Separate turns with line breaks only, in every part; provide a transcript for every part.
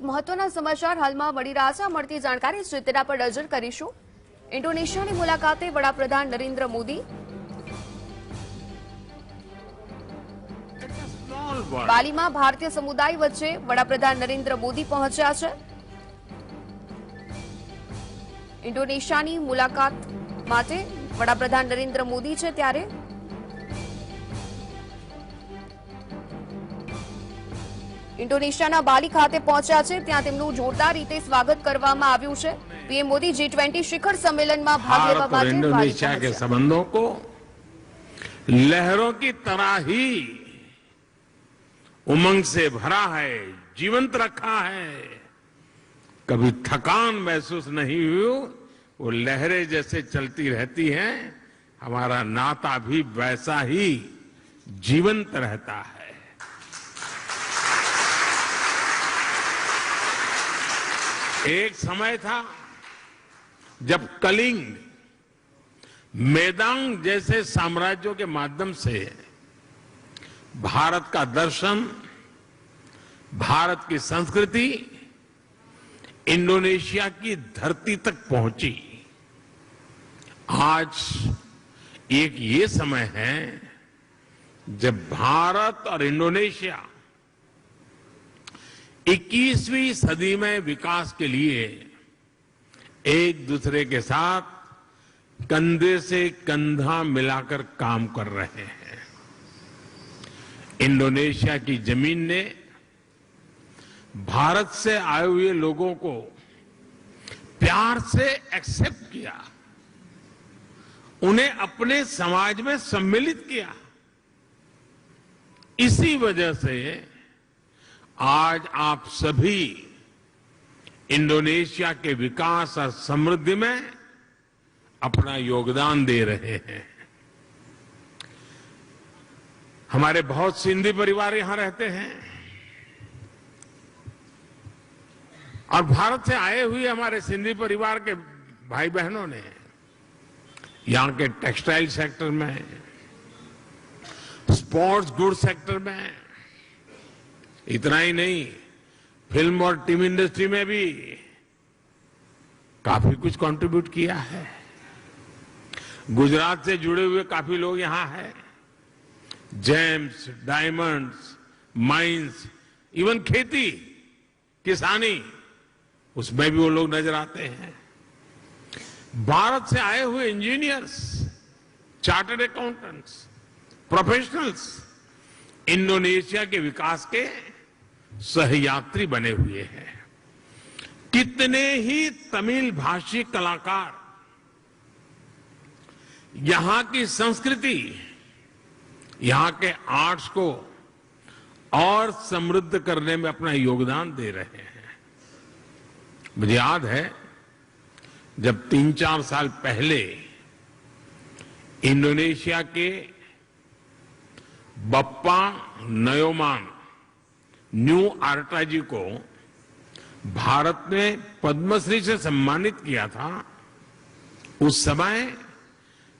એક મહત્વના સમાચાર હાલમાં મળી રહ્યા છે. મળતી જાણકારી છે તેના પર નજર કરીશું. ઇન્ડોનેશિયાની મુલાકાતે વડાપ્રધાન નરેન્દ્ર મોદી. બાલીમાં ભારતીય સમુદાય વચ્ચે વડાપ્રધાન નરેન્દ્ર મોદી પહોંચ્યા છે. ઇન્ડોનેશિયાની મુલાકાત માટે વડાપ્રધાન નરેન્દ્ર મોદી છે ત્યારે ઇન્ડોનેશિયાના બાલી ખાતે પહોંચ્યા છે. ત્યાં તેમનું જોરદાર રીતે સ્વાગત કરવામાં આવ્યું છે. પીએમ મોદી G20 શિખર सम्मेलन में भाग लेवा માટે
इंडोनेशिया के संबंधों को लहरों की तरह ही उमंग से भरा है, जीवंत रखा है. कभी थकान महसूस नहीं हुई, वो लहरें जैसे चलती रहती हैं. हमारा नाता भी वैसा ही जीवंत रहता है. एक समय था जब कलिंग, मेदांग जैसे साम्राज्यों के माध्यम से भारत का दर्शन, भारत की संस्कृति इंडोनेशिया की धरती तक पहुंची. आज एक ये समय है जब भारत और इंडोनेशिया 21वीं सदी में विकास के लिए एक दूसरे के साथ कंधे से कंधा मिलाकर काम कर रहे हैं. इंडोनेशिया की जमीन ने भारत से आए हुए लोगों को प्यार से एक्सेप्ट किया, उन्हें अपने समाज में सम्मिलित किया. इसी वजह से आज आप सभी इंडोनेशिया के विकास और समृद्धि में अपना योगदान दे रहे हैं. हमारे बहुत सिंधी परिवार यहां रहते हैं और भारत से आए हुए हमारे सिंधी परिवार के भाई बहनों ने यहां के टेक्सटाइल सेक्टर में, स्पोर्ट्स गुड सेक्टर में, इतना ही नहीं, फिल्म और टीवी इंडस्ट्री में भी काफी कुछ कंट्रीब्यूट किया है. गुजरात से जुड़े हुए काफी लोग यहां हैं. जेम्स, डायमंड्स, माइंस, इवन खेती, किसानी, उसमें भी वो लोग नजर आते हैं. भारत से आए हुए engineers, chartered accountants, professionals Indonesia के विकास के सहयात्री बने हुए हैं. कितने ही तमिल भाषी कलाकार यहां की संस्कृति, यहां के आर्ट्स को और समृद्ध करने में अपना योगदान दे रहे हैं. मुझे याद है जब 3-4 साल पहले इंडोनेशिया के बप्पा नयोमान न्यू आर्टा जी को भारत ने पद्मश्री से सम्मानित किया था. उस समय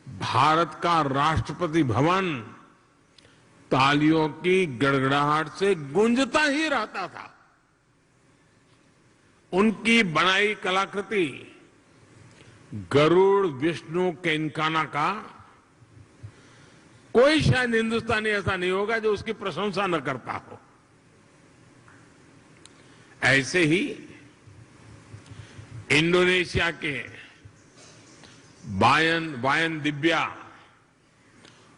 भारत का राष्ट्रपति भवन तालियों की गड़गड़ाहट से गूंजता ही रहता था. उनकी बनाई कलाकृति गरुड़ विष्णु केनकाना का कोई शायद हिंदुस्तानी ऐसा नहीं होगा जो उसकी प्रशंसा न करता हो. ऐसे ही इंडोनेशिया के वायन दिव्या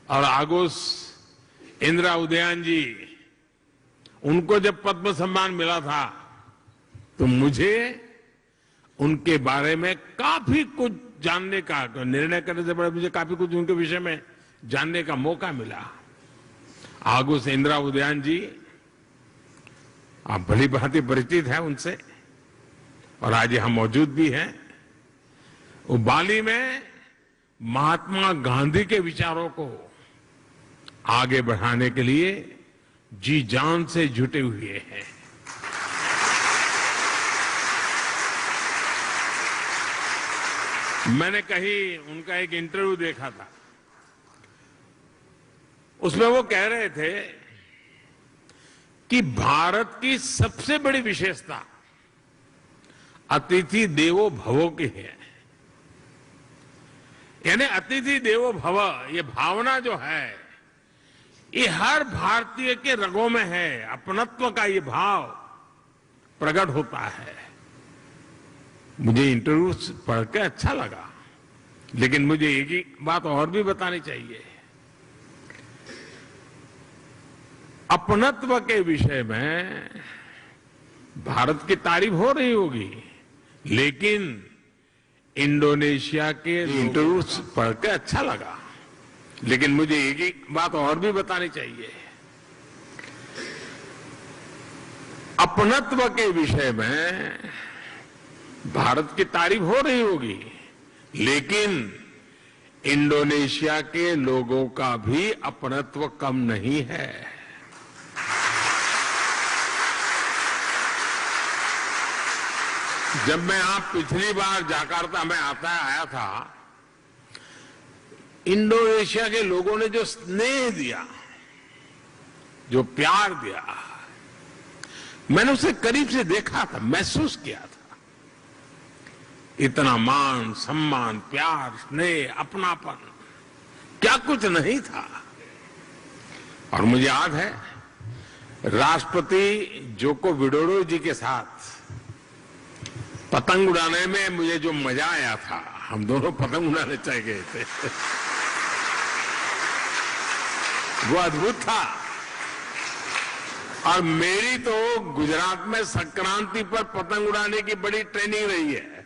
और आगोस इंदिरा उदयन जी, उनको जब पद्म सम्मान मिला था तो मुझे उनके बारे में काफी कुछ जानने का, निर्णय करने से पहले मुझे काफी कुछ उनके विषय में जानने का मौका मिला. आगोस इंदिरा उदयन जी, आप भली भांति परिचित हैं उनसे और आज यहां मौजूद भी हैं. वो बाली में महात्मा गांधी के विचारों को आगे बढ़ाने के लिए जी जान से जुटे हुए हैं. मैंने कहीं उनका एक इंटरव्यू देखा था, उसमें वो कह रहे थे कि भारत की सबसे बड़ी विशेषता अतिथि देवो भव की है। यानी अतिथि देवो भव, ये भावना जो है ये हर भारतीय के रगों में है। अपनत्व का ये भाव प्रकट होता है। मुझे इंटरव्यू पढ़ के अच्छा लगा, लेकिन मुझे एक ही बात और भी बतानी चाहिए। अपनत्व के विषय में भारत की तारीफ हो रही होगी, लेकिन इंडोनेशिया के इंटरव्यू पढ़ के अच्छा लगा, लेकिन मुझे एक ही बात और भी बतानी चाहिए। अपनत्व के विषय में भारत की तारीफ हो रही होगी, लेकिन इंडोनेशिया के लोगों का भी अपनत्व कम नहीं है। जब मैं आप पिछली बार जाकार्ता में आया था, इंडोनेशिया के लोगों ने जो स्नेह दिया, जो प्यार दिया, मैंने उसे करीब से देखा था, महसूस किया था। इतना मान, सम्मान, प्यार, स्नेह, अपनापन, क्या कुछ नहीं था। और मुझे याद है राष्ट्रपति जोको विडोडो जी के साथ पतंग उड़ाने में मुझे जो मजा आया था, हम दोनों पतंग उड़ाने चले गए थे, वो अद्भुत था। और मेरी तो गुजरात में संक्रांति पर पतंग उड़ाने की बड़ी ट्रेनिंग रही है।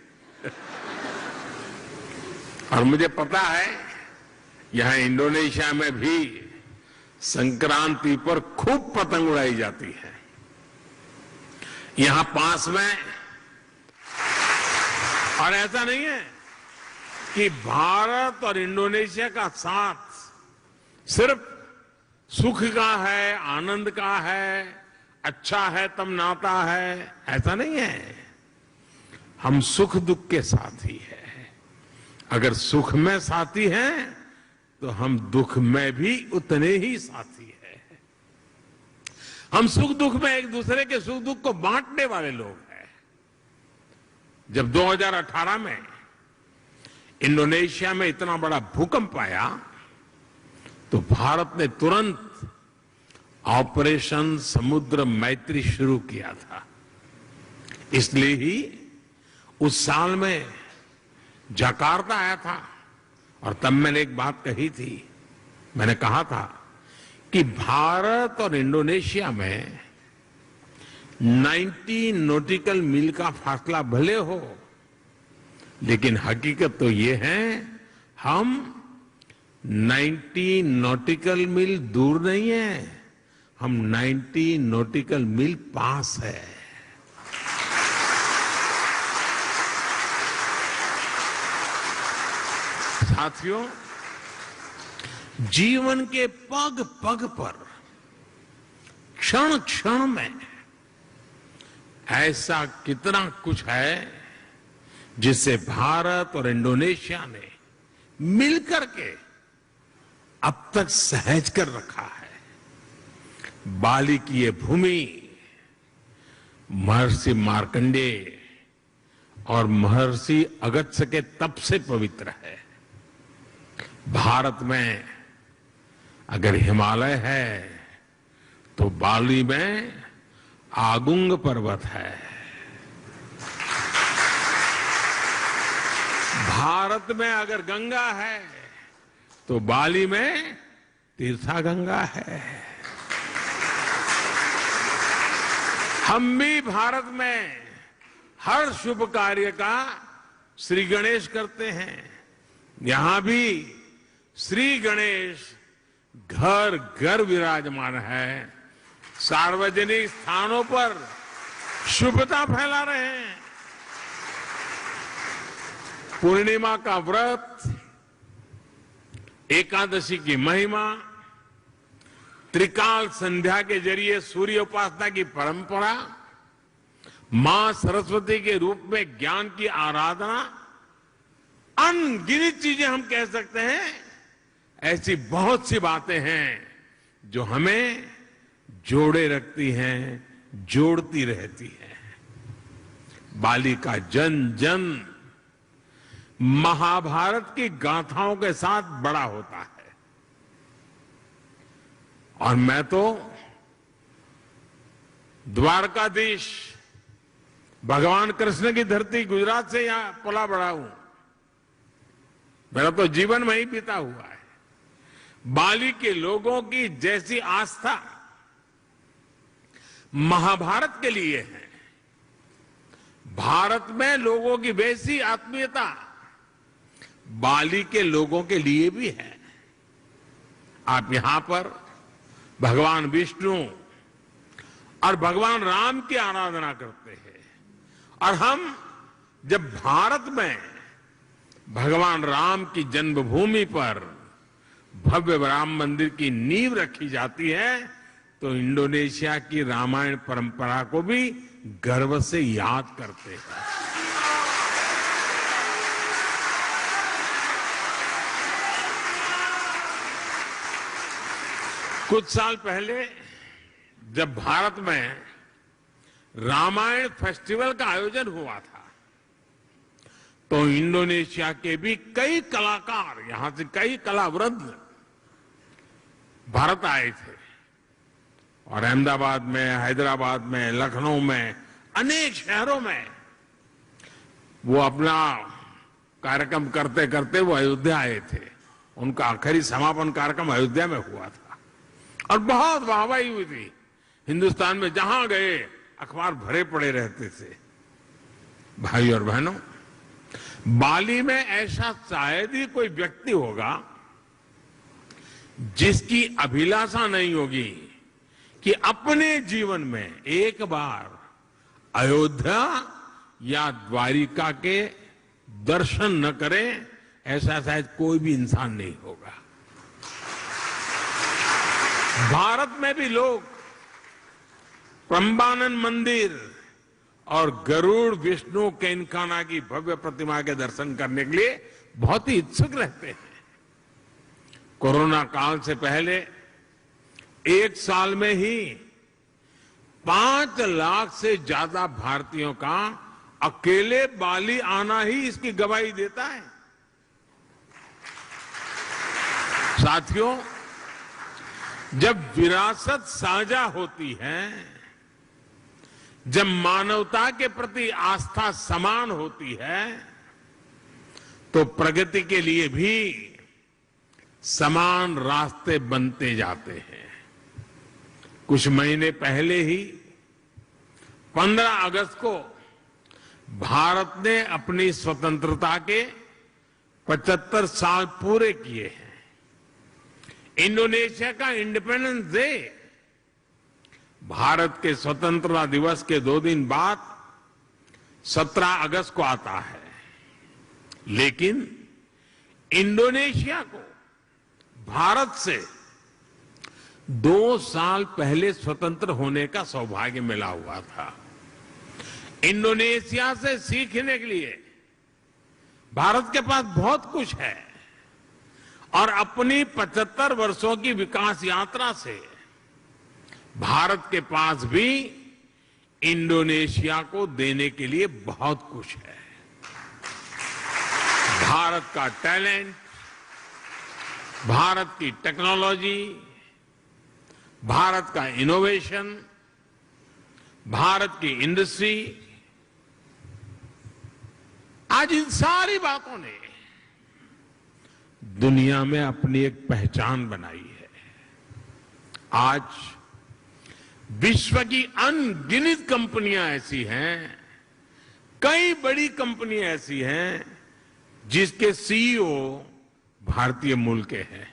और मुझे पता है यहां इंडोनेशिया में भी संक्रांति पर खूब पतंग उड़ाई जाती है। यहां पास में, और ऐसा नहीं है कि भारत और इंडोनेशिया का साथ सिर्फ सुख का है, आनंद का है, अच्छा है तब नाता है, ऐसा नहीं है। हम सुख दुख के साथी हैं। अगर सुख में साथी हैं तो हम दुख में भी उतने ही साथी हैं। हम सुख दुख में एक दूसरे के सुख दुख को बांटने वाले लोग हैं। जब 2018 में इंडोनेशिया में इतना बड़ा भूकंप आया तो भारत ने तुरंत ऑपरेशन समुद्र मैत्री शुरू किया था। इसलिए ही उस साल में जकार्ता आया था और तब मैंने एक बात कही थी। मैंने कहा था कि भारत और इंडोनेशिया में 90 नॉटिकल मील का फासला भले हो, लेकिन हकीकत तो ये है हम 90 नॉटिकल मील दूर नहीं है, हम 90 नॉटिकल मील पास है। साथियों, जीवन के पग पग पर, क्षण क्षण में ऐसा कितना कुछ है जिसे भारत और इंडोनेशिया ने मिलकर के अब तक सहज कर रखा है। बाली की ये भूमि महर्षि मार्कंडेय और महर्षि अगस्त्य के तप से पवित्र है। भारत में अगर हिमालय है तो बाली में आगुंग पर्वत है। भारत में अगर गंगा है तो बाली में तीर्था गंगा है। हम भी भारत में हर शुभ कार्य का श्री गणेश करते हैं। यहां भी श्री गणेश घर घर विराजमान है। सार्वजनिक स्थानों पर शुभता फैला रहे हैं। पूर्णिमा का व्रत, एकादशी की महिमा, त्रिकाल संध्या के जरिए सूर्य उपासना की परंपरा, मां सरस्वती के रूप में ज्ञान की आराधना, अनगिनत चीजें हम कह सकते हैं। ऐसी बहुत सी बातें हैं जो हमें जोड़े रखती हैं, जोड़ती रहती हैं। बाली का जन जन महाभारत की गाथाओं के साथ बड़ा होता है। और मैं तो द्वारकाधीश भगवान कृष्ण की धरती गुजरात से यहां पला बड़ा हूं। मेरा तो जीवन वहीं बीता हुआ है। बाली के लोगों की जैसी आस्था महाभारत के लिए है, भारत में लोगों की वैसी आत्मीयता बाली के लोगों के लिए भी है। आप यहां पर भगवान विष्णु और भगवान राम की आराधना करते हैं, और हम जब भारत में भगवान राम की जन्मभूमि पर भव्य राम मंदिर की नींव रखी जाती है, तो इंडोनेशिया की रामायण परंपरा को भी गर्व से याद करते हैं। कुछ साल पहले जब भारत में रामायण फेस्टिवल का आयोजन हुआ था, तो इंडोनेशिया के भी कई कलाकार, यहां से कई कलावृंद भारत आए थे, और अहमदाबाद में, हैदराबाद में, लखनऊ में, अनेक शहरों में वो अपना कार्यक्रम करते करते वो अयोध्या आए थे। उनका आखिरी समापन कार्यक्रम अयोध्या में हुआ था और बहुत वाहवाही हुई थी। हिंदुस्तान में जहां गए अखबार भरे पड़े रहते थे। भाई और बहनों, बाली में ऐसा शायद ही कोई व्यक्ति होगा जिसकी अभिलाषा नहीं होगी कि अपने जीवन में एक बार अयोध्या या द्वारिका के दर्शन न करें, ऐसा शायद कोई भी इंसान नहीं होगा। भारत में भी लोग पंबानन मंदिर और गरुड़ विष्णु केनकाना की भव्य प्रतिमा के दर्शन करने के लिए बहुत ही इच्छुक रहते हैं। कोरोना काल से पहले एक साल में ही 5 लाख से ज्यादा भारतीयों का अकेले बाली आना ही इसकी गवाही देता है। साथियों, जब विरासत साझा होती है, जब मानवता के प्रति आस्था समान होती है, तो प्रगति के लिए भी समान रास्ते बनते जाते हैं। कुछ महीने पहले ही 15 अगस्त को भारत ने अपनी स्वतंत्रता के 75 साल पूरे किए हैं। इंडोनेशिया का इंडिपेंडेंस डे भारत के स्वतंत्रता दिवस के 2 दिन बाद 17 अगस्त को आता है, लेकिन इंडोनेशिया को भारत से 2 साल पहले स्वतंत्र होने का सौभाग्य मिला हुआ था। इंडोनेशिया से सीखने के लिए भारत के पास बहुत कुछ है, और अपनी 75 वर्षों की विकास यात्रा से भारत के पास भी इंडोनेशिया को देने के लिए बहुत कुछ है। भारत का टैलेंट, भारत की टेक्नोलॉजी, भारत का इनोवेशन, भारत की इंडस्ट्री, आज इन सारी बातों ने दुनिया में अपनी एक पहचान बनाई है। आज विश्व की अनगिनत कंपनियां ऐसी हैं, कई बड़ी कंपनियां ऐसी हैं जिसके सीईओ भारतीय मूल के हैं।